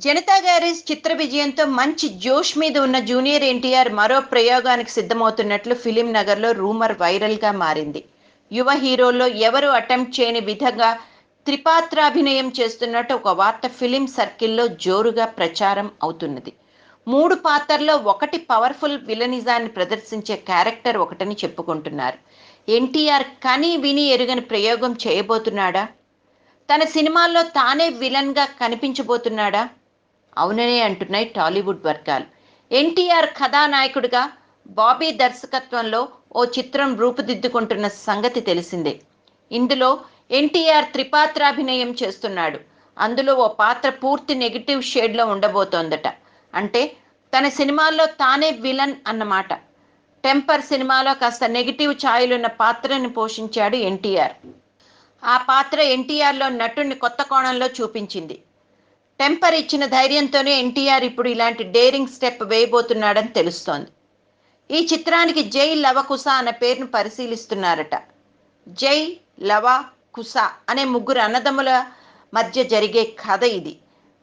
Janata garage చిత్ర విజయంతో మంచి జోష్ మీద ఉన్న జూనియర్ ఎన్టీఆర్ మరో ప్రయోగానికి సిద్ధమవుతున్నట్లు ఫిలిం నగర్లో రూమర్ వైరల్గా మారింది. యువ హీరోల్లో ఎవరు అటెంప్ట్ చేయని విధంగా త్రిపాత్రాభినయం చేస్తున్నట్టు ఒక వార్త ఫిలిం సర్కిల్లో జోరుగా ప్రచారం అవుతున్నది. మూడు పాత్రల్లో ఒకటి పవర్ఫుల్ విలనిజాన్ని ప్రదర్శించే క్యారెక్టర్ ఒకటని చెప్పుకుంటున్నారు. ఎన్టీఆర్ కని విని ఎరుగని ప్రయోగం చేయబోతున్నాడా? తన సినిమాల్లో తానే విలన్గా కనిపించబోతున్నాడా? అవుననే అంటున్నాయి టాలీవుడ్ వర్గాలు. ఎన్టీఆర్ కథానాయకుడిగా బాబీ దర్శకత్వంలో ఓ చిత్రం రూపుదిద్దుకుంటున్న సంగతి తెలిసిందే. ఇందులో ఎన్టీఆర్ త్రిపాత్రాభినయం చేస్తున్నాడు. అందులో ఓ పాత్ర పూర్తి నెగిటివ్ షేడ్లో ఉండబోతోందట. అంటే తన సినిమాల్లో తానే విలన్ అన్నమాట. టెంపర్ సినిమాలో కాస్త నెగిటివ్ ఛాయలున్న పాత్రని పోషించాడు ఎన్టీఆర్. ఆ పాత్ర ఎన్టీఆర్లో నటుడిని కొత్త కోణంలో చూపించింది. టెంపర్ ఇచ్చిన ధైర్యంతోనే ఎన్టీఆర్ ఇప్పుడు ఇలాంటి డేరింగ్ స్టెప్ వేయబోతున్నాడని తెలుస్తోంది. ఈ చిత్రానికి జై లవకుశ అన్న పేరును పరిశీలిస్తున్నారట. జై, లవ, కుశ అనే ముగ్గురు అన్నదమ్ముల మధ్య జరిగే కథ ఇది.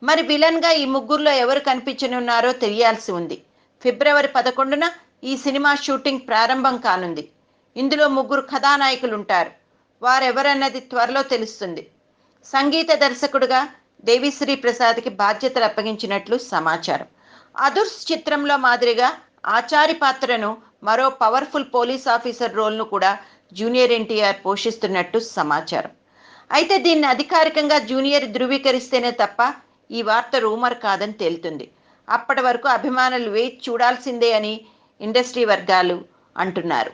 మరి విలన్గా ఈ ముగ్గురులో ఎవరు కనిపించనున్నారో తెలియాల్సి ఉంది. ఫిబ్రవరి 11న ఈ సినిమా షూటింగ్ ప్రారంభం కానుంది. ఇందులో ముగ్గురు కథానాయకులు ఉంటారు. వారెవరన్నది త్వరలో తెలుస్తుంది. సంగీత దర్శకుడుగా దేవిశ్రీ ప్రసాద్కి బాధ్యతలు అప్పగించినట్లు సమాచారం. అదుర్స్ చిత్రంలో మాదిరిగా ఆచారి పాత్రను, మరో పవర్ఫుల్ పోలీస్ ఆఫీసర్ రోల్ను కూడా జూనియర్ ఎన్టీఆర్ పోషిస్తున్నట్టు సమాచారం. అయితే దీన్ని అధికారికంగా జూనియర్ ధృవీకరిస్తేనే తప్ప ఈ వార్త రూమర్ కాదని తేలుతుంది. అప్పటి వరకు అభిమానులు వేచి చూడాల్సిందే అని ఇండస్ట్రీ వర్గాలు అంటున్నారు.